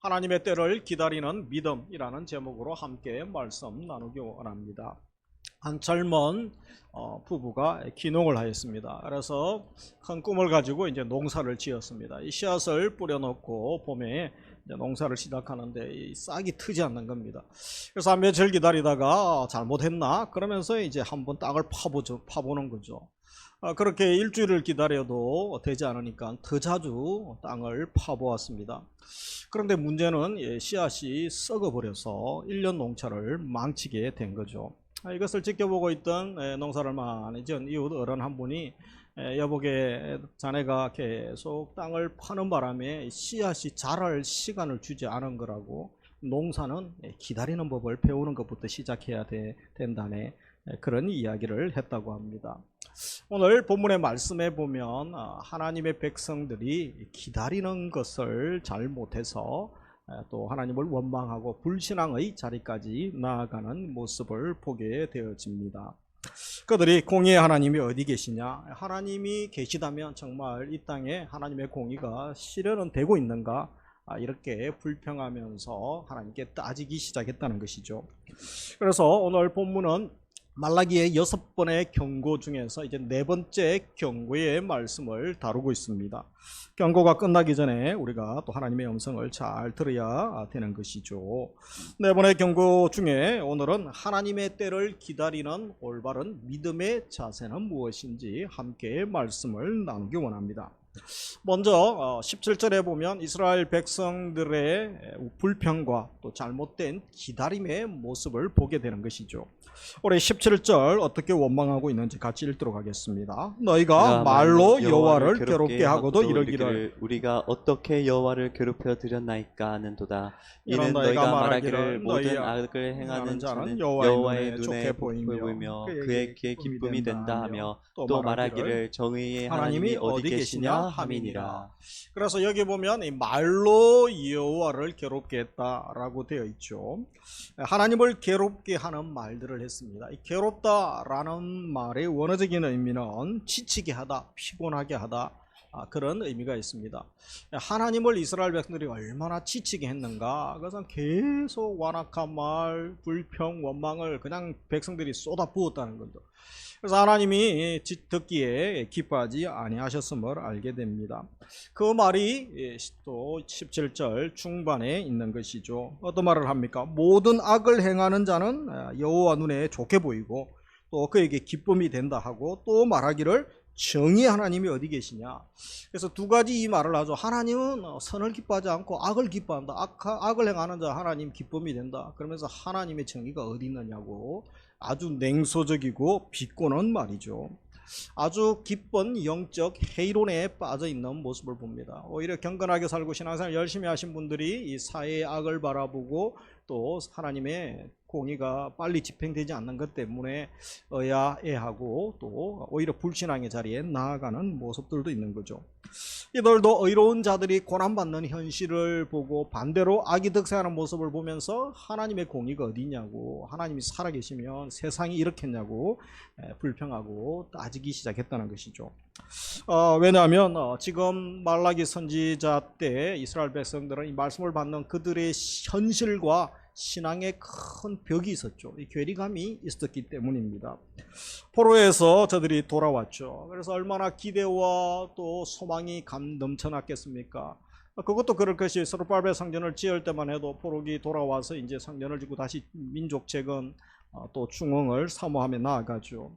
하나님의 때를 기다리는 믿음이라는 제목으로 함께 말씀 나누기 원합니다. 한 젊은 부부가 귀농을 하였습니다. 그래서 큰 꿈을 가지고 이제 농사를 지었습니다. 이 씨앗을 뿌려놓고 봄에 이제 농사를 시작하는데 이 싹이 트지 않는 겁니다. 그래서 한 며칠 기다리다가 잘못했나 그러면서 이제 한번 땅을 파보는 거죠. 그렇게 일주일을 기다려도 되지 않으니까 더 자주 땅을 파보았습니다. 그런데 문제는 씨앗이 썩어버려서 1년 농사를 망치게 된 거죠. 이것을 지켜보고 있던 농사를 많이 지은 이웃 어른 한 분이 여보게 자네가 계속 땅을 파는 바람에 씨앗이 자랄 시간을 주지 않은 거라고, 농사는 기다리는 법을 배우는 것부터 시작해야 된다네, 그런 이야기를 했다고 합니다. 오늘 본문의 말씀에 보면 하나님의 백성들이 기다리는 것을 잘 못해서 또 하나님을 원망하고 불신앙의 자리까지 나아가는 모습을 보게 되어집니다. 그들이 공의의 하나님이 어디 계시냐, 하나님이 계시다면 정말 이 땅에 하나님의 공의가 실현은 되고 있는가, 이렇게 불평하면서 하나님께 따지기 시작했다는 것이죠. 그래서 오늘 본문은 말라기의 6번의 경고 중에서 이제 4번째 경고의 말씀을 다루고 있습니다. 경고가 끝나기 전에 우리가 또 하나님의 음성을 잘 들어야 되는 것이죠. 4번의 경고 중에 오늘은 하나님의 때를 기다리는 올바른 믿음의 자세는 무엇인지 함께 말씀을 나누기 원합니다. 먼저 17절에 보면 이스라엘 백성들의 불평과 또 잘못된 기다림의 모습을 보게 되는 것이죠. 올해 17절 어떻게 원망하고 있는지 같이 읽도록 하겠습니다. 너희가 말로 여호와를 괴롭게 하고도 이러기를 우리가 어떻게 여호와를 괴롭혀 드렸나이까 하는도다. 이는 너희가 말하기를 모든 악을 행하는 자는 여호와의 눈에 좋게 보이며 그의 귀에 기쁨이 된다 하며 또 말하기를 정의의 하나님이 어디 계시냐 함이니라. 그래서 여기 보면 이 말로 여호와를 괴롭게 했다라고 되어 있죠. 하나님을 괴롭게 하는 말들을 했습니다. 이 괴롭다라는 말의 원어적인 의미는 지치게 하다, 피곤하게 하다, 그런 의미가 있습니다. 하나님을 이스라엘 백성들이 얼마나 지치게 했는가, 그것은 계속 완악한 말, 불평, 원망을 그냥 백성들이 쏟아부었다는 거죠. 그래서 하나님이 듣기에 기뻐하지 아니하셨음을 알게 됩니다. 그 말이 또 17절 중반에 있는 것이죠. 어떤 말을 합니까? 모든 악을 행하는 자는 여호와 눈에 좋게 보이고 또 그에게 기쁨이 된다 하고, 또 말하기를 정의의 하나님이 어디 계시냐. 그래서 두 가지 이 말을 하죠. 하나님은 선을 기뻐하지 않고 악을 기뻐한다. 악을 행하는 자 하나님 기쁨이 된다. 그러면서 하나님의 정의가 어디 있느냐고 아주 냉소적이고 비꼬는 말이죠. 아주 깊은 영적 해이론에 빠져 있는 모습을 봅니다. 오히려 경건하게 살고 신앙생활 열심히 하신 분들이 이 사회의 악을 바라보고 또 하나님의 공의가 빨리 집행되지 않는 것 때문에 의아해하고 또 오히려 불신앙의 자리에 나아가는 모습들도 있는 거죠. 이들도 의로운 자들이 고난받는 현실을 보고 반대로 악이 득세하는 모습을 보면서 하나님의 공의가 어디냐고, 하나님이 살아계시면 세상이 이렇겠냐고 불평하고 따지기 시작했다는 것이죠. 왜냐하면 지금 말라기 선지자 때 이스라엘 백성들은 이 말씀을 받는 그들의 현실과 신앙에 큰 벽이 있었죠. 이 괴리감이 있었기 때문입니다. 포로에서 저들이 돌아왔죠. 그래서 얼마나 기대와 또 소망이 넘쳐났겠습니까? 그것도 그럴 것이, 스룹바벨 성전을 지을 때만 해도 포로기 돌아와서 이제 성전을 짓고 다시 민족 재건 또 중흥을 사모하며 나아가죠.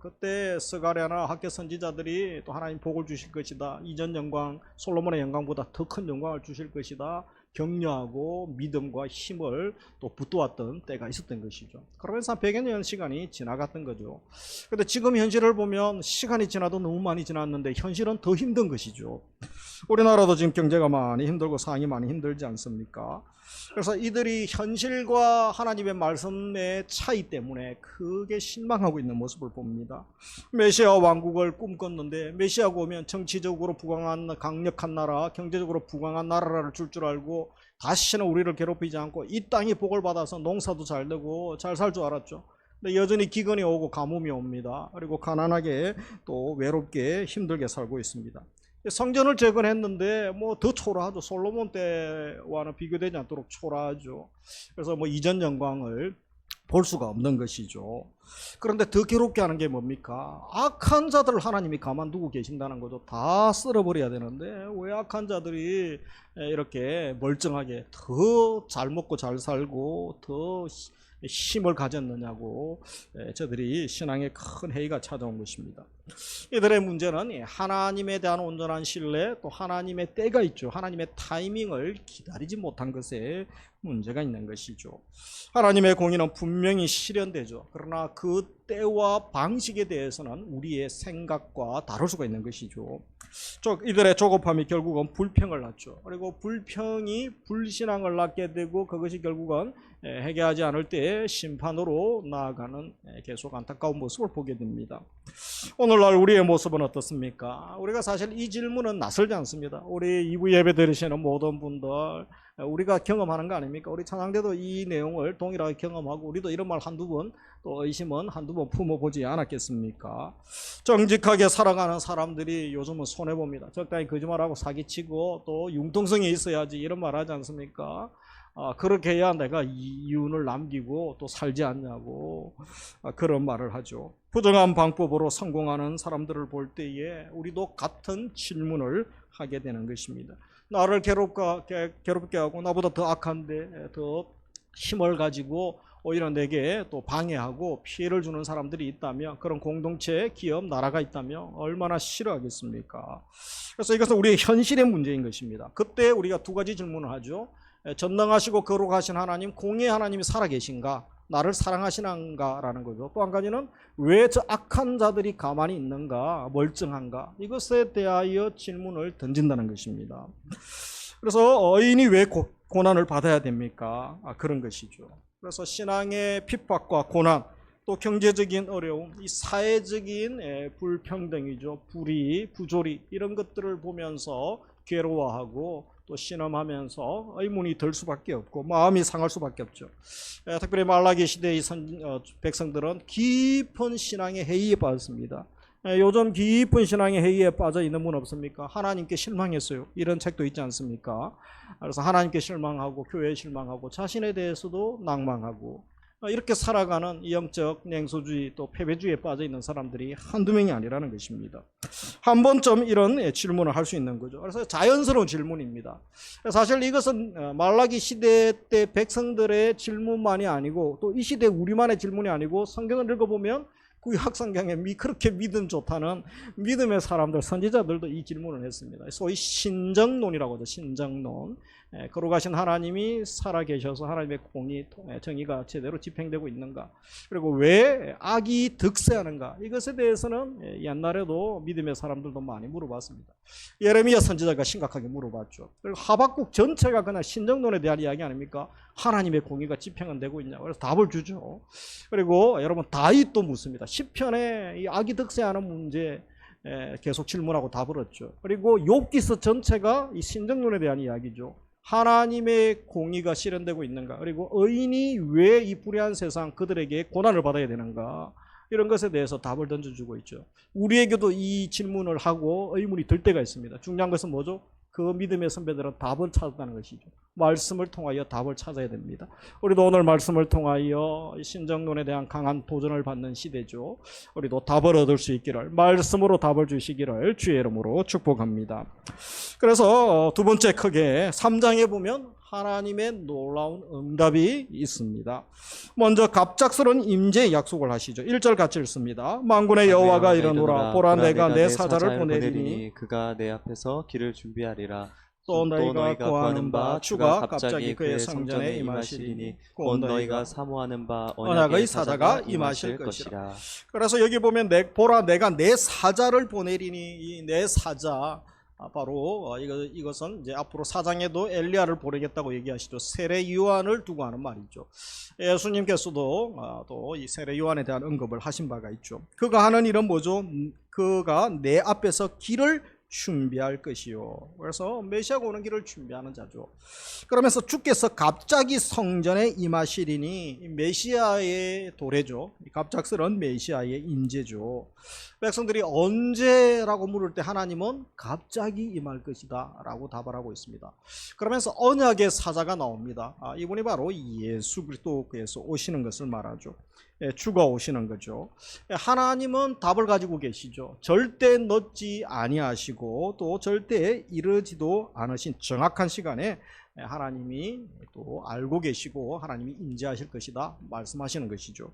그때 스가랴나 학개 선지자들이 또 하나님 복을 주실 것이다, 이전 영광 솔로몬의 영광보다 더 큰 영광을 주실 것이다, 격려하고 믿음과 힘을 또 붙도왔던 때가 있었던 것이죠. 그러면서 한 100여 년 시간이 지나갔던 거죠. 그런데 지금 현실을 보면 시간이 지나도 너무 많이 지났는데 현실은 더 힘든 것이죠. 우리나라도 지금 경제가 많이 힘들고 상황이 많이 힘들지 않습니까? 그래서 이들이 현실과 하나님의 말씀의 차이 때문에 크게 실망하고 있는 모습을 봅니다. 메시아 왕국을 꿈꿨는데 메시아가 오면 정치적으로 부강한 강력한 나라, 경제적으로 부강한 나라를 줄 알고 다시는 우리를 괴롭히지 않고 이 땅이 복을 받아서 농사도 잘 되고 잘 살 줄 알았죠. 근데 여전히 기근이 오고 가뭄이 옵니다. 그리고 가난하게 또 외롭게 힘들게 살고 있습니다. 성전을 재건했는데 뭐 더 초라하죠. 솔로몬 때와는 비교되지 않도록 초라하죠. 그래서 뭐 이전 영광을 볼 수가 없는 것이죠. 그런데 더 괴롭게 하는 게 뭡니까? 악한 자들을 하나님이 가만두고 계신다는 거죠. 다 쓸어버려야 되는데 왜 악한 자들이 이렇게 멀쩡하게 더 잘 먹고 잘 살고 더 힘을 가졌느냐고 저들이 신앙에 큰 해이가 찾아온 것입니다. 이들의 문제는 하나님에 대한 온전한 신뢰, 또 하나님의 때가 있죠. 하나님의 타이밍을 기다리지 못한 것에 문제가 있는 것이죠. 하나님의 공의는 분명히 실현되죠. 그러나 그 때와 방식에 대해서는 우리의 생각과 다를 수가 있는 것이죠. 이들의 조급함이 결국은 불평을 낳죠. 그리고 불평이 불신앙을 낳게 되고 그것이 결국은 회개하지 않을 때 심판으로 나아가는 계속 안타까운 모습을 보게 됩니다. 오늘날 우리의 모습은 어떻습니까? 우리가 사실 이 질문은 낯설지 않습니다. 우리 2부 예배 들으시는 모든 분들 우리가 경험하는 거 아닙니까? 우리 찬양대도 이 내용을 동일하게 경험하고 우리도 이런 말 한두 번, 또 의심은 한두 번 품어보지 않았겠습니까? 정직하게 살아가는 사람들이 요즘은 손해봅니다. 적당히 거짓말하고 사기치고 또 융통성이 있어야지 이런 말 하지 않습니까? 그렇게 해야 내가 이윤을 남기고 또 살지 않냐고 그런 말을 하죠. 부정한 방법으로 성공하는 사람들을 볼 때에 우리도 같은 질문을 하게 되는 것입니다. 나를 괴롭게 하고 나보다 더 악한데 더 힘을 가지고 오히려 내게 또 방해하고 피해를 주는 사람들이 있다면, 그런 공동체, 기업, 나라가 있다면 얼마나 싫어하겠습니까? 그래서 이것은 우리의 현실의 문제인 것입니다. 그때 우리가 두 가지 질문을 하죠. 전능하시고 거룩하신 하나님, 공의의 하나님이 살아계신가? 나를 사랑하시는가? 라는 거죠. 또 한 가지는 왜 저 악한 자들이 가만히 있는가? 멀쩡한가? 이것에 대하여 질문을 던진다는 것입니다. 그래서 의인이 왜 고난을 받아야 됩니까? 그런 것이죠. 그래서 신앙의 핍박과 고난, 또 경제적인 어려움, 이 사회적인 불평등이죠. 불의, 부조리 이런 것들을 보면서 괴로워하고 또 신음하면서 의문이 들 수밖에 없고 마음이 상할 수밖에 없죠. 특별히 말라기 시대의 백성들은 깊은 신앙의 해이에 빠졌습니다. 요즘 깊은 신앙의 해이에 빠져 있는 분 없습니까? 하나님께 실망했어요. 이런 책도 있지 않습니까? 그래서 하나님께 실망하고 교회에 실망하고 자신에 대해서도 낭망하고 이렇게 살아가는 영적 냉소주의 또 패배주의에 빠져 있는 사람들이 한두 명이 아니라는 것입니다. 한 번쯤 이런 질문을 할 수 있는 거죠. 그래서 자연스러운 질문입니다. 사실 이것은 말라기 시대 때 백성들의 질문만이 아니고 또 이 시대 우리만의 질문이 아니고 성경을 읽어보면 구약성경에 그렇게 믿음 좋다는 믿음의 사람들, 선지자들도 이 질문을 했습니다. 소위 신정론이라고 하죠. 신정론. 거룩하신 하나님이 살아계셔서 하나님의 공의, 정의가 제대로 집행되고 있는가? 그리고 왜 악이 득세하는가? 이것에 대해서는 옛날에도 믿음의 사람들도 많이 물어봤습니다. 예레미야 선지자가 심각하게 물어봤죠. 그리고 하박국 전체가 그냥 신정론에 대한 이야기 아닙니까? 하나님의 공의가 집행은 되고 있냐? 그래서 답을 주죠. 그리고 여러분 다윗도 묻습니다. 시편에 이 악이 득세하는 문제 계속 질문하고 답을 얻죠. 그리고 욥기서 전체가 이 신정론에 대한 이야기죠. 하나님의 공의가 실현되고 있는가? 그리고 의인이 왜 이 불의한 세상 그들에게 고난을 받아야 되는가? 이런 것에 대해서 답을 던져주고 있죠. 우리에게도 이 질문을 하고 의문이 들 때가 있습니다. 중요한 것은 뭐죠? 그 믿음의 선배들은 답을 찾았다는 것이죠. 말씀을 통하여 답을 찾아야 됩니다. 우리도 오늘 말씀을 통하여 신정론에 대한 강한 도전을 받는 시대죠. 우리도 답을 얻을 수 있기를, 말씀으로 답을 주시기를 주의 이름으로 축복합니다. 그래서 두 번째 크게 3장에 보면 하나님의 놀라운 응답이 있습니다. 먼저 갑작스러운 임재의 약속을 하시죠. 1절 같이 읽습니다. 만군의 여호와가 이르노라, 보라 내가 내 사자를 보내리니 그가 내 앞에서 길을 준비하리라. 또 너희가 구하는 바 주가 갑자기 그의 성전에 임하시리니 곧 너희가 사모하는 바 언약의 사자가 임하실 것이라. 그래서 여기 보면 보라 내가 내 사자를 보내리니, 이 내 사자 바로 이것은 이제 앞으로 4장에도 엘리야를 보내겠다고 얘기하시죠. 세례 요한을 두고 하는 말이죠. 예수님께서도 또 이 세례 요한에 대한 언급을 하신 바가 있죠. 그가 하는 일은 뭐죠? 그가 내 앞에서 길을 준비할 것이요. 그래서 메시아가 오는 길을 준비하는 자죠. 그러면서 주께서 갑자기 성전에 임하시리니 메시아의 도래죠. 갑작스런 메시아의 임재죠. 백성들이 언제라고 물을 때 하나님은 갑자기 임할 것이다 라고 답을 하고 있습니다. 그러면서 언약의 사자가 나옵니다. 이분이 바로 예수 그리스도께서 오시는 것을 말하죠. 주가 오시는 거죠. 하나님은 답을 가지고 계시죠. 절대 늦지 아니하시고 또 절대 이르지도 않으신 정확한 시간에 하나님이 또 알고 계시고 하나님이 임재하실 것이다 말씀하시는 것이죠.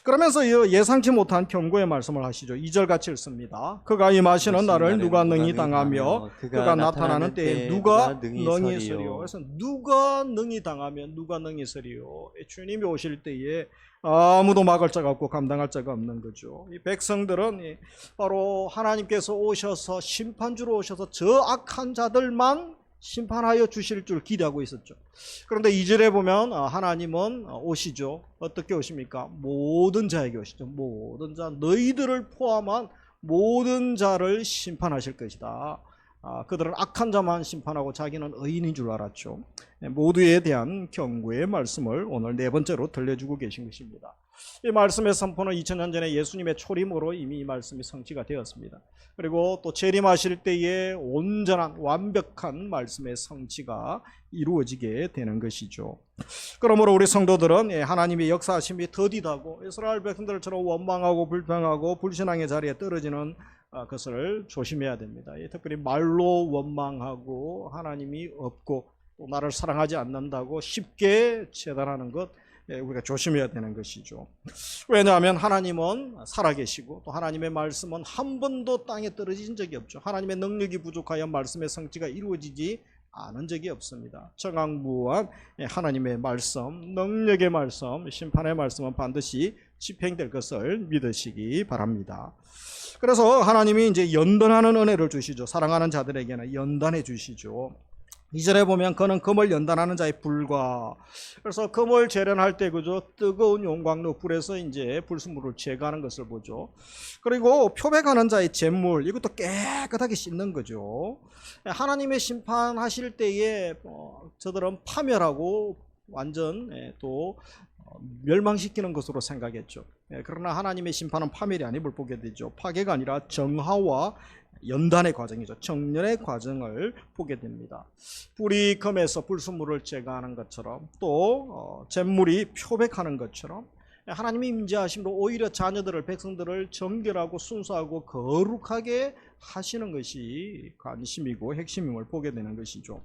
그러면서 예상치 못한 경고의 말씀을 하시죠. 2절 같이 읽습니다. 그가 임하시는 날을 누가 능히 당하며 그가 나타나는 때에 누가 능히 서리요. 그래서 누가 능히 당하며 누가 능히 서리요. 주님이 오실 때에 아무도 막을 자가 없고 감당할 자가 없는 거죠. 이 백성들은 바로 하나님께서 오셔서 심판주로 오셔서 저 악한 자들만 심판하여 주실 줄 기대하고 있었죠. 그런데 2절에 보면 하나님은 오시죠. 어떻게 오십니까? 모든 자에게 오시죠. 모든 자, 너희들을 포함한 모든 자를 심판하실 것이다. 그들은 악한 자만 심판하고 자기는 의인인 줄 알았죠. 모두에 대한 경고의 말씀을 오늘 네 번째로 들려주고 계신 것입니다. 이 말씀의 선포는 2000년 전에 예수님의 초림으로 이미 이 말씀이 성취가 되었습니다. 그리고 또 재림하실 때에 온전한 완벽한 말씀의 성취가 이루어지게 되는 것이죠. 그러므로 우리 성도들은 하나님의 역사하심이 더디다고 이스라엘 백성들처럼 원망하고 불평하고 불신앙의 자리에 떨어지는 것을 조심해야 됩니다. 특별히 말로 원망하고 하나님이 없고 또 나를 사랑하지 않는다고 쉽게 재단하는 것 우리가 조심해야 되는 것이죠. 왜냐하면 하나님은 살아계시고 또 하나님의 말씀은 한 번도 땅에 떨어진 적이 없죠. 하나님의 능력이 부족하여 말씀의 성취가 이루어지지 않은 적이 없습니다. 정황부한 하나님의 말씀, 능력의 말씀, 심판의 말씀은 반드시 집행될 것을 믿으시기 바랍니다. 그래서 하나님이 이제 연단하는 은혜를 주시죠. 사랑하는 자들에게는 연단해 주시죠. 2절에 보면 그는 금을 연단하는 자의 불과, 그래서 금을 재련할 때 그죠, 뜨거운 용광로 불에서 이제 불순물을 제거하는 것을 보죠. 그리고 표백하는 자의 잿물, 이것도 깨끗하게 씻는 거죠. 하나님의 심판하실 때에 저들은 파멸하고 완전 또 멸망시키는 것으로 생각했죠. 그러나 하나님의 심판은 파멸이 아님을 보게 되죠. 파괴가 아니라 정화와 연단의 과정이죠. 정련의 과정을 보게 됩니다. 불이 금에서 불순물을 제거하는 것처럼 또 잿물이 표백하는 것처럼 하나님이 임재하심으로 오히려 자녀들을, 백성들을 정결하고 순수하고 거룩하게 하시는 것이 관심이고 핵심임을 보게 되는 것이죠.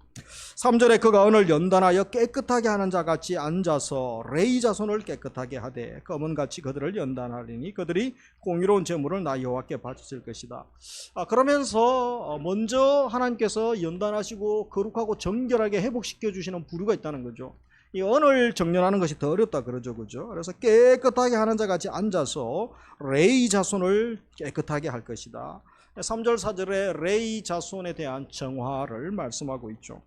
3절에 그가 언을 연단하여 깨끗하게 하는 자같이 앉아서 레위 자손을 깨끗하게 하되 검은같이 그들을 연단하리니 그들이 공의로운 제물을 나 여호와께 바칠 것이다. 그러면서 먼저 하나님께서 연단하시고 거룩하고 정결하게 회복시켜 주시는 부류가 있다는 거죠. 이 언을 정련하는 것이 더 어렵다 그러죠. 그죠? 그래서 깨끗하게 하는 자 같이 앉아서 레위 자손을 깨끗하게 할 것이다. 3절 4절에 레위 자손에 대한 정화를 말씀하고 있죠.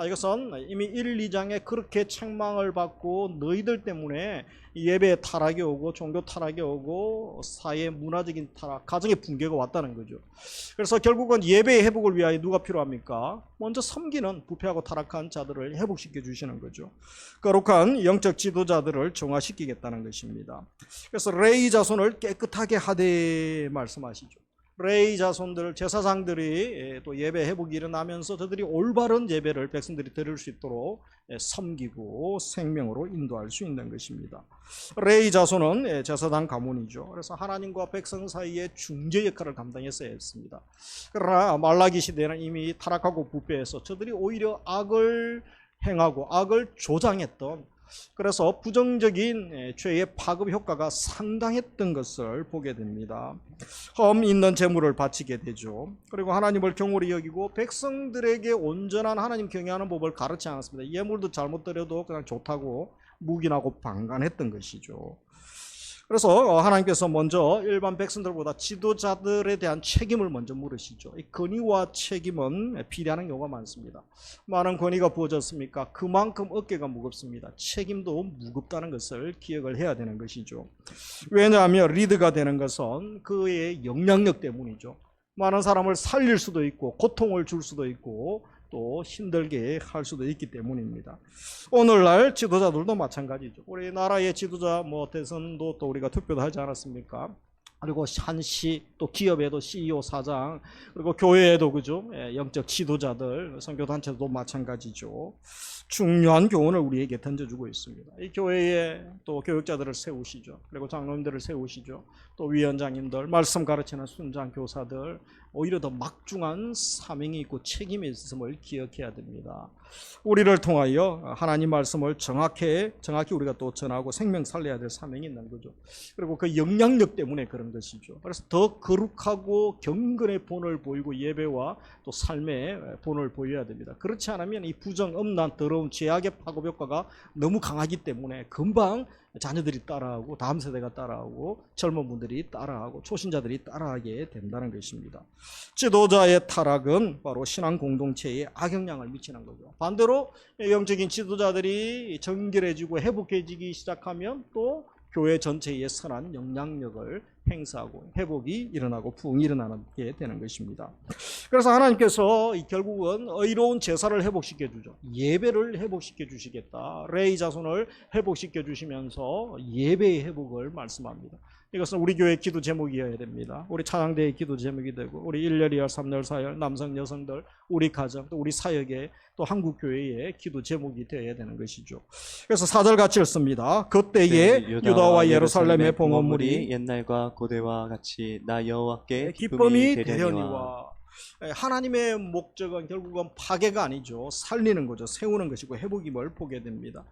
이것은 이미 1, 2장에 그렇게 책망을 받고 너희들 때문에 예배에 타락이 오고 종교 타락이 오고 사회 문화적인 타락, 가정의 붕괴가 왔다는 거죠. 그래서 결국은 예배의 회복을 위하여 누가 필요합니까? 먼저 섬기는 부패하고 타락한 자들을 회복시켜 주시는 거죠. 거룩한 영적 지도자들을 정화시키겠다는 것입니다. 그래서 레위 자손을 깨끗하게 하되 말씀하시죠. 레위 자손들, 제사장들이 또 예배 회복이 일어나면서 저들이 올바른 예배를 백성들이 드릴 수 있도록 섬기고 생명으로 인도할 수 있는 것입니다. 레위 자손은 제사장 가문이죠. 그래서 하나님과 백성 사이의 중재 역할을 감당했어야 했습니다. 그러나 말라기 시대에는 이미 타락하고 부패해서 저들이 오히려 악을 행하고 악을 조장했던, 그래서 부정적인 죄의 파급 효과가 상당했던 것을 보게 됩니다. 험 있는 재물을 바치게 되죠. 그리고 하나님을 경홀히 여기고 백성들에게 온전한 하나님 경외하는 법을 가르치지 않았습니다. 예물도 잘못 드려도 그냥 좋다고 묵인하고 방관했던 것이죠. 그래서 하나님께서 먼저 일반 백성들보다 지도자들에 대한 책임을 먼저 물으시죠. 이 권위와 책임은 비례하는 경우가 많습니다. 많은 권위가 부어졌습니까? 그만큼 어깨가 무겁습니다. 책임도 무겁다는 것을 기억을 해야 되는 것이죠. 왜냐하면 리드가 되는 것은 그의 영향력 때문이죠. 많은 사람을 살릴 수도 있고 고통을 줄 수도 있고 또 힘들게 할 수도 있기 때문입니다. 오늘날 지도자들도 마찬가지죠. 우리나라의 지도자 대선도 또 우리가 투표도 하지 않았습니까? 그리고 한시 또 기업에도 CEO 사장 그리고 교회에도 그죠? 영적 지도자들 선교단체도 마찬가지죠. 중요한 교훈을 우리에게 던져주고 있습니다. 이 교회에 또 교육자들을 세우시죠. 그리고 장로님들을 세우시죠. 또 위원장님들, 말씀 가르치는 순장 교사들, 오히려 더 막중한 사명이 있고 책임이 있음을 기억해야 됩니다. 우리를 통하여 하나님 말씀을 정확히 우리가 또 전하고 생명 살려야 될 사명이 있는 거죠. 그리고 그 영향력 때문에 그런 것이죠. 그래서 더 거룩하고 경건의 본을 보이고 예배와 또 삶의 본을 보여야 됩니다. 그렇지 않으면 이 부정, 음란, 더러운 죄악의 파급 효과가 너무 강하기 때문에 금방 자녀들이 따라하고 다음 세대가 따라하고 젊은 분들이 따라하고 초신자들이 따라하게 된다는 것입니다. 지도자의 타락은 바로 신앙 공동체에 악영향을 미치는 거죠. 반대로 영적인 지도자들이 정결해지고 회복해지기 시작하면 또 교회 전체에 선한 영향력을 행사하고 회복이 일어나고 부흥이 일어나게 되는 것입니다. 그래서 하나님께서 결국은 의로운 제사를 회복시켜 주죠. 예배를 회복시켜 주시겠다. 레위 자손을 회복시켜 주시면서 예배의 회복을 말씀합니다. 이것은 우리 교회 기도 제목이어야 됩니다. 우리 찬양대의 기도 제목이 되고 우리 1열, 2열, 3열, 4열 남성, 여성들, 우리 가정, 또 우리 사역의 또 한국교회의 기도 제목이 되어야 되는 것이죠. 그래서 4절 같이 읽습니다. 그때에 유다와 예루살렘의 봉헌물이 옛날과 고대와 같이 나 여호와께 기쁨이 되려니와. 하나님의 목적은 결국은 파괴가 아니죠. 살리는 거죠. 세우는 것이고 회복임을 보게 됩니다.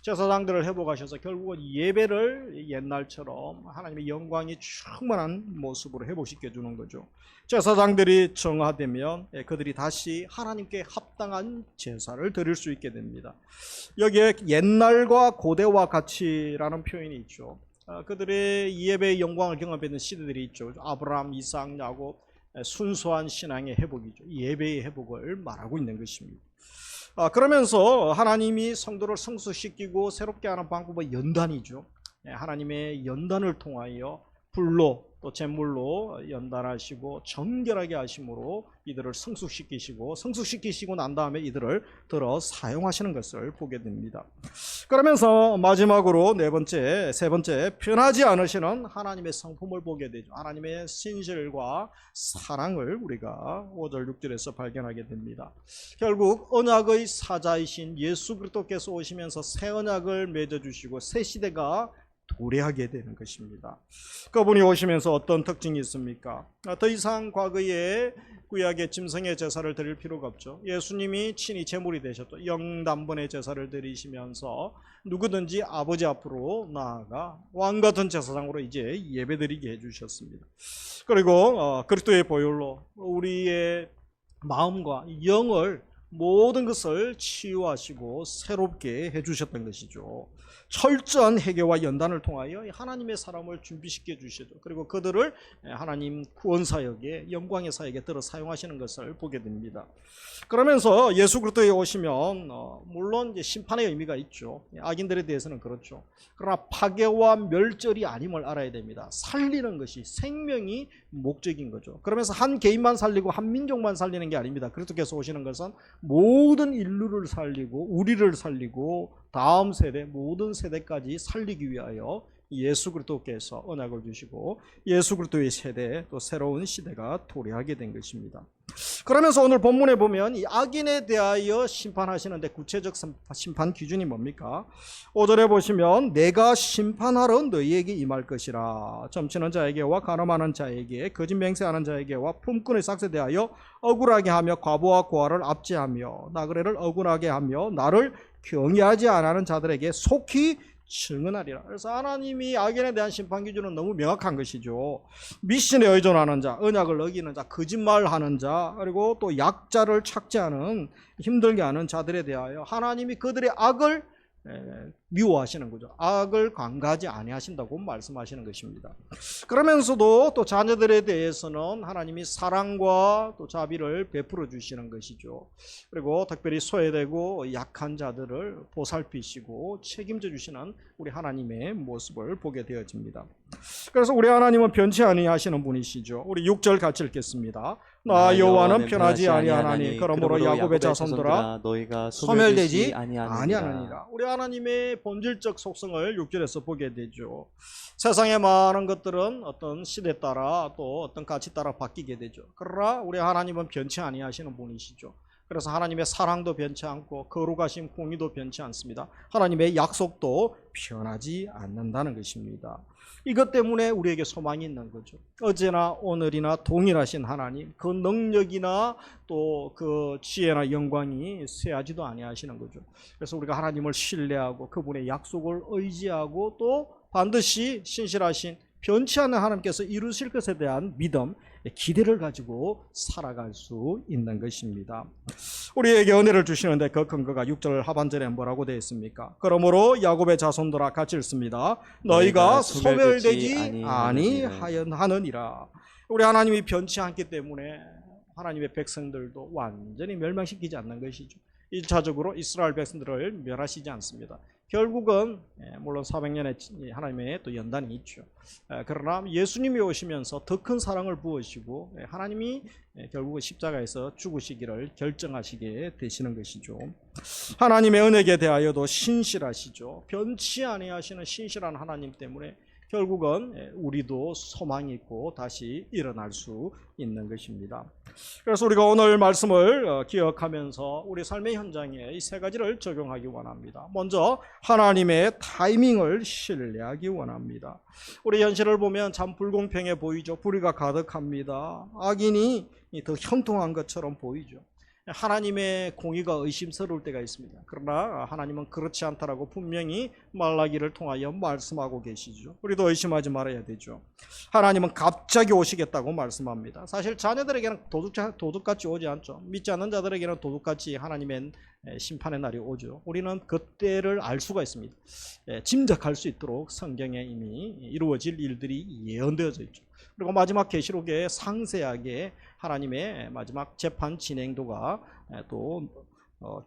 제사장들을 회복하셔서 결국은 예배를 옛날처럼 하나님의 영광이 충만한 모습으로 회복시켜 주는 거죠. 제사장들이 정화되면 그들이 다시 하나님께 합당한 제사를 드릴 수 있게 됩니다. 여기에 옛날과 고대와 같이라는 표현이 있죠. 그들의 예배의 영광을 경험했던 시대들이 있죠. 아브라함, 이삭, 야곱, 순수한 신앙의 회복이죠. 예배의 회복을 말하고 있는 것입니다. 그러면서 하나님이 성도를 성숙시키고 새롭게 하는 방법은 연단이죠. 하나님의 연단을 통하여 불로 또 제물로 연단하시고 정결하게 하심으로 이들을 성숙시키시고 난 다음에 이들을 들어 사용하시는 것을 보게 됩니다. 그러면서 마지막으로 세 번째 변하지 않으시는 하나님의 성품을 보게 되죠. 하나님의 신실과 사랑을 우리가 5절 6절에서 발견하게 됩니다. 결국 언약의 사자이신 예수 그리스도께서 오시면서 새 언약을 맺어주시고 새 시대가 도래하게 되는 것입니다. 그분이 오시면서 어떤 특징이 있습니까? 더 이상 과거에 구약의 짐승의 제사를 드릴 필요가 없죠. 예수님이 친히 제물이 되셨죠. 영단번의 제사를 드리시면서 누구든지 아버지 앞으로 나아가 왕같은 제사장으로 이제 예배드리게 해주셨습니다. 그리고 그리스도의 보혈로 우리의 마음과 영을 모든 것을 치유하시고 새롭게 해주셨던 것이죠. 철저한 회개와 연단을 통하여 하나님의 사람을 준비시켜 주시죠. 그리고 그들을 하나님 구원사역에 영광의 사역에 들어 사용하시는 것을 보게 됩니다. 그러면서 예수 그리스도에 오시면 물론 이제 심판의 의미가 있죠. 악인들에 대해서는 그렇죠. 그러나 파괴와 멸절이 아님을 알아야 됩니다. 살리는 것이 생명이 목적인 거죠. 그러면서 한 개인만 살리고 한 민족만 살리는 게 아닙니다. 그리스도께서 오시는 것은 모든 인류를 살리고 우리를 살리고 다음 세대 모든 세대까지 살리기 위하여 예수 그리스도께서 언약을 주시고 예수 그리스도의 세대 또 새로운 시대가 도래하게 된 것입니다. 그러면서 오늘 본문에 보면 이 악인에 대하여 심판하시는데 구체적 심판 기준이 뭡니까? 5절에 보시면 내가 심판하러 너희에게 임할 것이라. 점치는 자에게와 간음하는 자에게 거짓 맹세하는 자에게와 품꾼의 삭스에 대하여 억울하게 하며 과부와 고아를 압제하며 나그네를 억울하게 하며 나를 경외하지 않는 자들에게 속히 증언하리라. 그래서 하나님이 악인에 대한 심판 기준은 너무 명확한 것이죠. 미신에 의존하는 자, 언약을 어기는 자, 거짓말하는 자, 그리고 또 약자를 착취하는 힘들게 하는 자들에 대하여 하나님이 그들의 악을 미워하시는 거죠. 악을 관가하지 아니하신다고 말씀하시는 것입니다. 그러면서도 또 자녀들에 대해서는 하나님이 사랑과 또 자비를 베풀어 주시는 것이죠. 그리고 특별히 소외되고 약한 자들을 보살피시고 책임져 주시는 우리 하나님의 모습을 보게 되어집니다. 그래서 우리 하나님은 변치 아니하시는 분이시죠. 우리 6절 같이 읽겠습니다. 나 여호와는 편하지 아니하나니 그러므로 야곱의 자손들아 너희가 소멸되지 아니하느니라. 우리 하나님의 본질적 속성을 6절에서 보게 되죠. 세상의 많은 것들은 어떤 시대 따라 또 어떤 가치 따라 바뀌게 되죠. 그러나 우리 하나님은 변치 아니하시는 분이시죠. 그래서 하나님의 사랑도 변치 않고 거룩하심 공의도 변치 않습니다. 하나님의 약속도 변하지 않는다는 것입니다. 이것 때문에 우리에게 소망이 있는 거죠. 어제나 오늘이나 동일하신 하나님, 그 능력이나 또 그 지혜나 영광이 쇠하지도 아니하시는 거죠. 그래서 우리가 하나님을 신뢰하고 그분의 약속을 의지하고 또 반드시 신실하신 변치 않는 하나님께서 이루실 것에 대한 믿음, 기대를 가지고 살아갈 수 있는 것입니다. 우리에게 은혜를 주시는데 그 근거가 6절 하반절에 뭐라고 되어 있습니까? 그러므로 야곱의 자손들아 같이 읽습니다. 너희가 소멸되지 아니하느니라. 우리 하나님이 변치 않기 때문에 하나님의 백성들도 완전히 멸망시키지 않는 것이죠. 1차적으로 이스라엘 백성들을 멸하시지 않습니다. 결국은 물론 400년의 하나님의 또 연단이 있죠. 그러나 예수님이 오시면서 더 큰 사랑을 부으시고 하나님이 결국은 십자가에서 죽으시기를 결정하시게 되시는 것이죠. 하나님의 은혜에 대하여도 신실하시죠. 변치 아니하시는 신실한 하나님 때문에 결국은 우리도 소망이 있고 다시 일어날 수 있는 것입니다. 그래서 우리가 오늘 말씀을 기억하면서 우리 삶의 현장에 이 세 가지를 적용하기 원합니다. 먼저 하나님의 타이밍을 신뢰하기 원합니다. 우리 현실을 보면 참 불공평해 보이죠. 불의가 가득합니다. 악인이 더 형통한 것처럼 보이죠. 하나님의 공의가 의심스러울 때가 있습니다. 그러나 하나님은 그렇지 않다라고 분명히 말라기를 통하여 말씀하고 계시죠. 우리도 의심하지 말아야 되죠. 하나님은 갑자기 오시겠다고 말씀합니다. 사실 자녀들에게는 도둑같이 오지 않죠. 믿지 않는 자들에게는 도둑같이 하나님의 심판의 날이 오죠. 우리는 그때를 알 수가 있습니다. 짐작할 수 있도록 성경에 이미 이루어질 일들이 예언되어져 있죠. 그리고 마지막 계시록에 상세하게 하나님의 마지막 재판 진행도가 또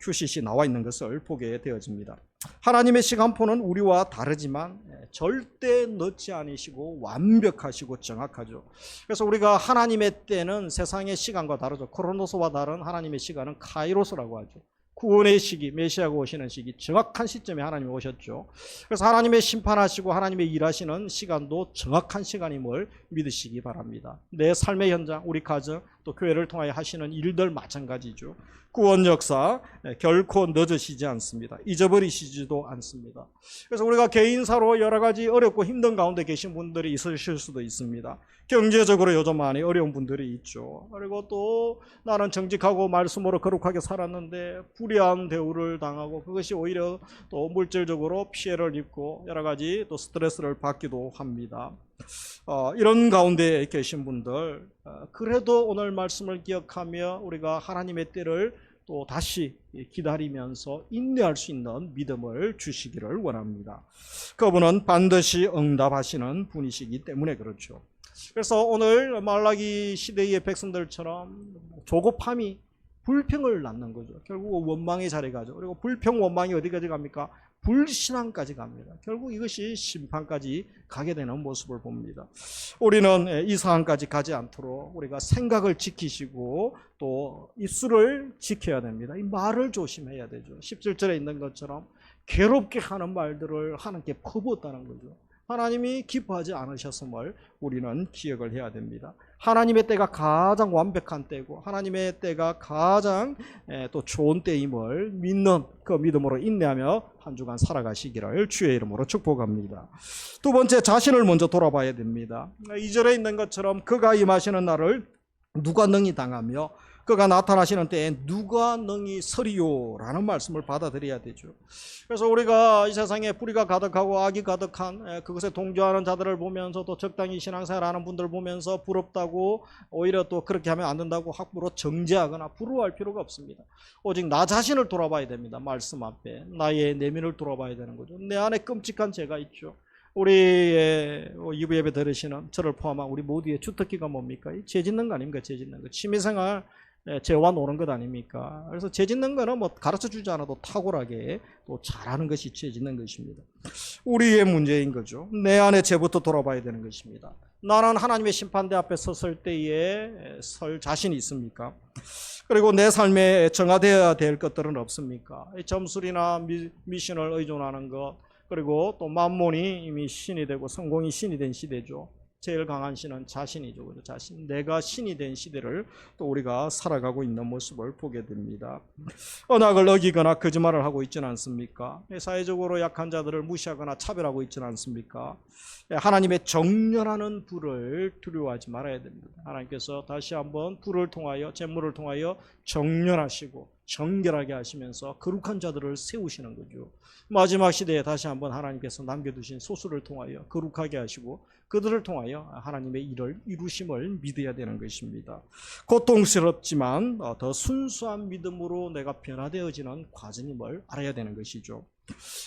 QCC 나와 있는 것을 보게 되어집니다. 하나님의 시간표는 우리와 다르지만 절대 늦지 않으시고 완벽하시고 정확하죠. 그래서 우리가 하나님의 때는 세상의 시간과 다르죠. 크로노스와 다른 하나님의 시간은 카이로스라고 하죠. 구원의 시기, 메시아가 오시는 시기, 정확한 시점에 하나님이 오셨죠. 그래서 하나님의 심판하시고 하나님의 일하시는 시간도 정확한 시간임을 믿으시기 바랍니다. 내 삶의 현장, 우리 가정, 또 교회를 통하여 하시는 일들 마찬가지죠. 구원 역사 결코 늦으시지 않습니다. 잊어버리시지도 않습니다. 그래서 우리가 개인사로 여러 가지 어렵고 힘든 가운데 계신 분들이 있으실 수도 있습니다. 경제적으로 요즘 많이 어려운 분들이 있죠. 그리고 또 나는 정직하고 말씀으로 거룩하게 살았는데 불의한 대우를 당하고 그것이 오히려 또 물질적으로 피해를 입고 여러 가지 또 스트레스를 받기도 합니다. 이런 가운데 계신 분들, 그래도 오늘 말씀을 기억하며 우리가 하나님의 때를 또 다시 기다리면서 인내할 수 있는 믿음을 주시기를 원합니다. 그분은 반드시 응답하시는 분이시기 때문에 그렇죠. 그래서 오늘 말라기 시대의 백성들처럼 조급함이 불평을 낳는 거죠. 결국 원망의 자리에 가죠. 그리고 불평 원망이 어디까지 갑니까? 불신앙까지 갑니다. 결국 이것이 심판까지 가게 되는 모습을 봅니다. 우리는 이 상황까지 가지 않도록 우리가 생각을 지키시고 또 입술을 지켜야 됩니다. 이 말을 조심해야 되죠. 17절에 있는 것처럼 괴롭게 하는 말들을 하나님께 퍼부었다는 거죠. 하나님이 기뻐하지 않으셨음을 우리는 기억을 해야 됩니다. 하나님의 때가 가장 완벽한 때고 하나님의 때가 가장 또 좋은 때임을 믿는 그 믿음으로 인내하며 한 주간 살아가시기를 주의 이름으로 축복합니다. 두 번째, 자신을 먼저 돌아봐야 됩니다. 2절에 있는 것처럼 그가 임하시는 날을 누가 능히 당하며 그가 나타나시는 때에 누가 능히 서리요 라는 말씀을 받아들여야 되죠. 그래서 우리가 이 세상에 불의가 가득하고 악이 가득한 그것에 동조하는 자들을 보면서 또 적당히 신앙생활하는 분들 보면서 부럽다고 오히려 또 그렇게 하면 안 된다고 함부로 정죄하거나 부러워할 필요가 없습니다. 오직 나 자신을 돌아봐야 됩니다. 말씀 앞에 나의 내면을 돌아봐야 되는 거죠. 내 안에 끔찍한 죄가 있죠. 우리의 이부 예배 들으시는 저를 포함한 우리 모두의 주특기가 뭡니까? 죄 짓는 거 아닙니까? 죄 짓는 거. 취미생활 죄와 노는 것 아닙니까? 그래서 죄 짓는 거는 뭐 가르쳐 주지 않아도 탁월하게 또 잘하는 것이 죄 짓는 것입니다. 우리의 문제인 거죠. 내 안에 죄부터 돌아봐야 되는 것입니다. 나는 하나님의 심판대 앞에 섰을 때에 설 자신이 있습니까? 그리고 내 삶에 정화되어야 될 것들은 없습니까? 점술이나 미신을 의존하는 것, 그리고 또 만몬이 이미 신이 되고 성공이 신이 된 시대죠. 제일 강한 신은 자신이죠. 그죠? 자신. 내가 신이 된 시대를 또 우리가 살아가고 있는 모습을 보게 됩니다. 언약을 어기거나 거짓말을 하고 있지는 않습니까? 사회적으로 약한 자들을 무시하거나 차별하고 있지는 않습니까? 하나님의 정렬하는 불을 두려워하지 말아야 됩니다. 하나님께서 다시 한번 불을 통하여, 재물을 통하여 정렬하시고 정결하게 하시면서 거룩한 자들을 세우시는 거죠. 마지막 시대에 다시 한번 하나님께서 남겨두신 소수를 통하여 거룩하게 하시고 그들을 통하여 하나님의 일을 이루심을 믿어야 되는 것입니다. 고통스럽지만 더 순수한 믿음으로 내가 변화되어지는 과정임을 알아야 되는 것이죠.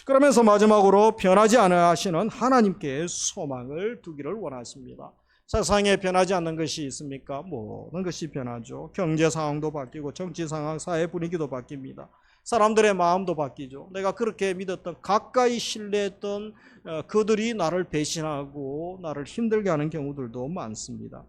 그러면서 마지막으로 변하지 않아 하시는 하나님께 소망을 두기를 원하십니다. 세상에 변하지 않는 것이 있습니까? 모든 것이 변하죠. 경제 상황도 바뀌고 정치 상황, 사회 분위기도 바뀝니다. 사람들의 마음도 바뀌죠. 내가 그렇게 믿었던, 가까이 신뢰했던 그들이 나를 배신하고 나를 힘들게 하는 경우들도 많습니다.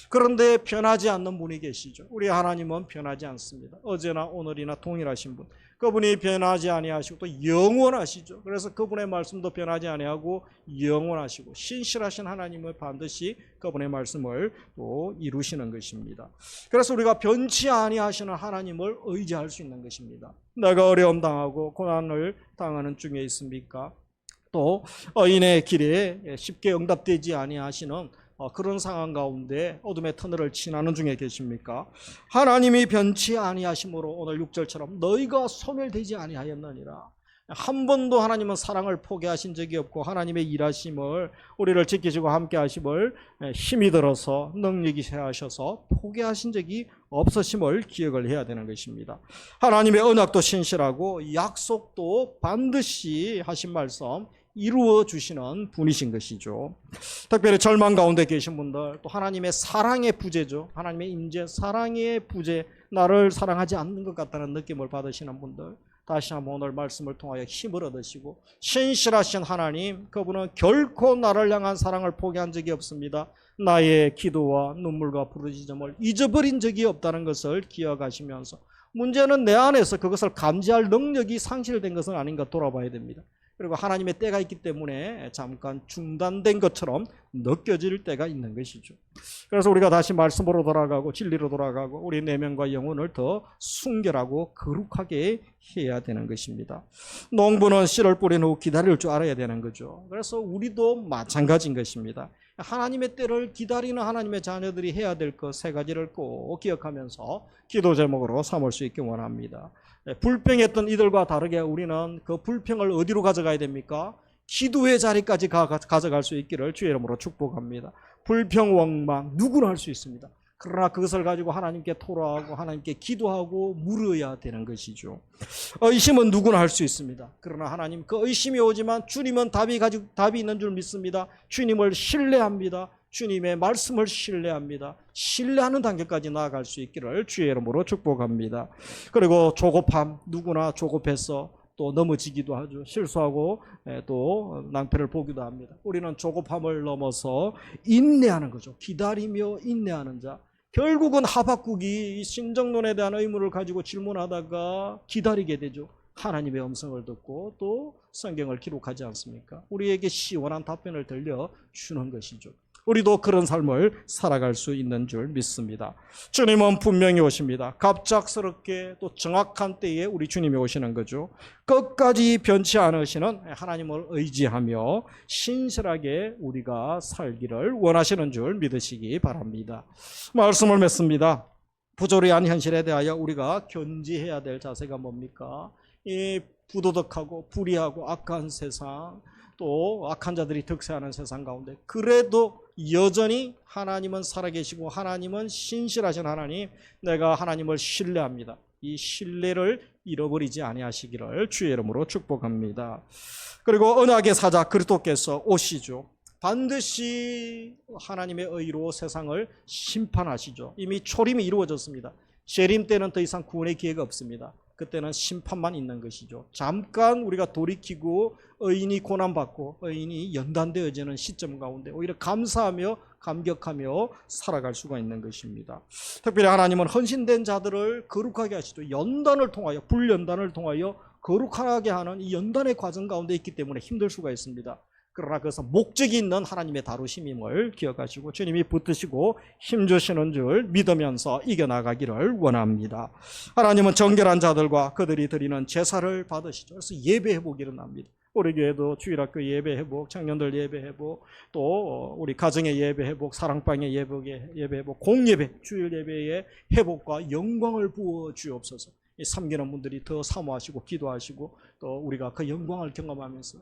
그런데 변하지 않는 분이 계시죠. 우리 하나님은 변하지 않습니다. 어제나 오늘이나 동일하신 분. 그분이 변하지 아니하시고 또 영원하시죠. 그래서 그분의 말씀도 변하지 아니하고 영원하시고 신실하신 하나님은 반드시 그분의 말씀을 또 이루시는 것입니다. 그래서 우리가 변치 아니하시는 하나님을 의지할 수 있는 것입니다. 내가 어려움 당하고 고난을 당하는 중에 있습니까? 또 의인의 길에 쉽게 응답되지 아니하시는 그런 상황 가운데 어둠의 터널을 지나는 중에 계십니까? 하나님이 변치 아니하심으로 오늘 6절처럼 너희가 소멸되지 아니하였느니라. 한 번도 하나님은 사랑을 포기하신 적이 없고 하나님의 일하심을, 우리를 지키시고 함께 하심을 힘이 들어서 능력이 쇠하셔서 포기하신 적이 없으심을 기억을 해야 되는 것입니다. 하나님의 언약도 신실하고 약속도 반드시 하신 말씀 이루어 주시는 분이신 것이죠. 특별히 절망 가운데 계신 분들, 또 하나님의 사랑의 부재죠. 하나님의 임재, 사랑의 부재, 나를 사랑하지 않는 것 같다는 느낌을 받으시는 분들, 다시 한번 오늘 말씀을 통하여 힘을 얻으시고 신실하신 하나님, 그분은 결코 나를 향한 사랑을 포기한 적이 없습니다. 나의 기도와 눈물과 부르짖음을 잊어버린 적이 없다는 것을 기억하시면서, 문제는 내 안에서 그것을 감지할 능력이 상실된 것은 아닌가 돌아봐야 됩니다. 그리고 하나님의 때가 있기 때문에 잠깐 중단된 것처럼 느껴질 때가 있는 것이죠. 그래서 우리가 다시 말씀으로 돌아가고 진리로 돌아가고 우리 내면과 영혼을 더 순결하고 거룩하게 해야 되는 것입니다. 농부는 씨를 뿌린 후 기다릴 줄 알아야 되는 거죠. 그래서 우리도 마찬가지인 것입니다. 하나님의 때를 기다리는 하나님의 자녀들이 해야 될 것 세 가지를 꼭 기억하면서 기도 제목으로 삼을 수 있기 원합니다. 불평했던 이들과 다르게 우리는 그 불평을 어디로 가져가야 됩니까? 기도의 자리까지 가져갈 수 있기를 주의 이름으로 축복합니다. 불평, 원망 누구나 할 수 있습니다. 그러나 그것을 가지고 하나님께 토로하고 하나님께 기도하고 물어야 되는 것이죠. 의심은 누구나 할 수 있습니다. 그러나 하나님, 그 의심이 오지만 주님은 답이 있는 줄 믿습니다. 주님을 신뢰합니다. 주님의 말씀을 신뢰합니다. 신뢰하는 단계까지 나아갈 수 있기를 주의 이름으로 축복합니다. 그리고 조급함, 누구나 조급해서 또 넘어지기도 하죠. 실수하고 또 낭패를 보기도 합니다. 우리는 조급함을 넘어서 인내하는 거죠. 기다리며 인내하는 자. 결국은 하박국이 신정론에 대한 의문을 가지고 질문하다가 기다리게 되죠. 하나님의 음성을 듣고 또 성경을 기록하지 않습니까? 우리에게 시원한 답변을 들려주는 것이죠. 우리도 그런 삶을 살아갈 수 있는 줄 믿습니다. 주님은 분명히 오십니다. 갑작스럽게 또 정확한 때에 우리 주님이 오시는 거죠. 끝까지 변치 않으시는 하나님을 의지하며 신실하게 우리가 살기를 원하시는 줄 믿으시기 바랍니다. 말씀을 맺습니다. 부조리한 현실에 대하여 우리가 견지해야 될 자세가 뭡니까? 이 부도덕하고 불의하고 악한 세상, 또 악한 자들이 득세하는 세상 가운데 그래도 여전히 하나님은 살아계시고 하나님은 신실하신 하나님, 내가 하나님을 신뢰합니다. 이 신뢰를 잃어버리지 아니하시기를 주의 이름으로 축복합니다. 그리고 언약의 사자 그리스도께서 오시죠. 반드시 하나님의 의로 세상을 심판하시죠. 이미 초림이 이루어졌습니다. 재림 때는 더 이상 구원의 기회가 없습니다. 그때는 심판만 있는 것이죠. 잠깐 우리가 돌이키고 의인이 고난받고 의인이 연단되어지는 시점 가운데 오히려 감사하며 감격하며 살아갈 수가 있는 것입니다. 특별히 하나님은 헌신된 자들을 거룩하게 하시죠. 연단을 통하여, 불연단을 통하여 거룩하게 하는 이 연단의 과정 가운데 있기 때문에 힘들 수가 있습니다. 그러나 그것은 목적이 있는 하나님의 다루심임을 기억하시고 주님이 붙드시고 힘주시는 줄 믿으면서 이겨나가기를 원합니다. 하나님은 정결한 자들과 그들이 드리는 제사를 받으시죠. 그래서 예배 회복이 일어납니다. 우리 교회도 주일학교 예배 회복, 청년들 예배 회복, 또 우리 가정의 예배 회복, 사랑방의 예배 회복, 공예배, 주일 예배의 회복과 영광을 부어 주옵소서. 섬기는 분들이 더 사모하시고 기도하시고 또 우리가 그 영광을 경험하면서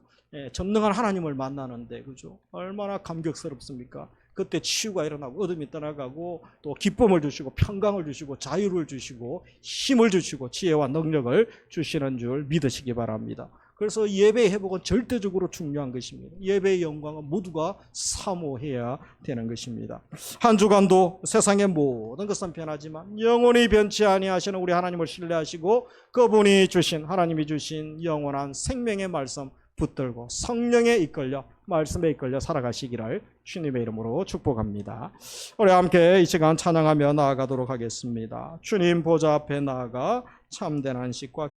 전능한 하나님을 만나는데 그죠? 얼마나 감격스럽습니까? 그때 치유가 일어나고 어둠이 떠나가고 또 기쁨을 주시고 평강을 주시고 자유를 주시고 힘을 주시고 지혜와 능력을 주시는 줄 믿으시기 바랍니다. 그래서 예배의 회복은 절대적으로 중요한 것입니다. 예배의 영광은 모두가 사모해야 되는 것입니다. 한 주간도 세상의 모든 것은 변하지만 영원히 변치 아니하시는 우리 하나님을 신뢰하시고 그분이 주신 하나님이 주신 영원한 생명의 말씀 붙들고 성령에 이끌려 말씀에 이끌려 살아가시기를 주님의 이름으로 축복합니다. 우리 함께 이 시간 찬양하며 나아가도록 하겠습니다. 주님 보좌 앞에 나아가 참된 안식과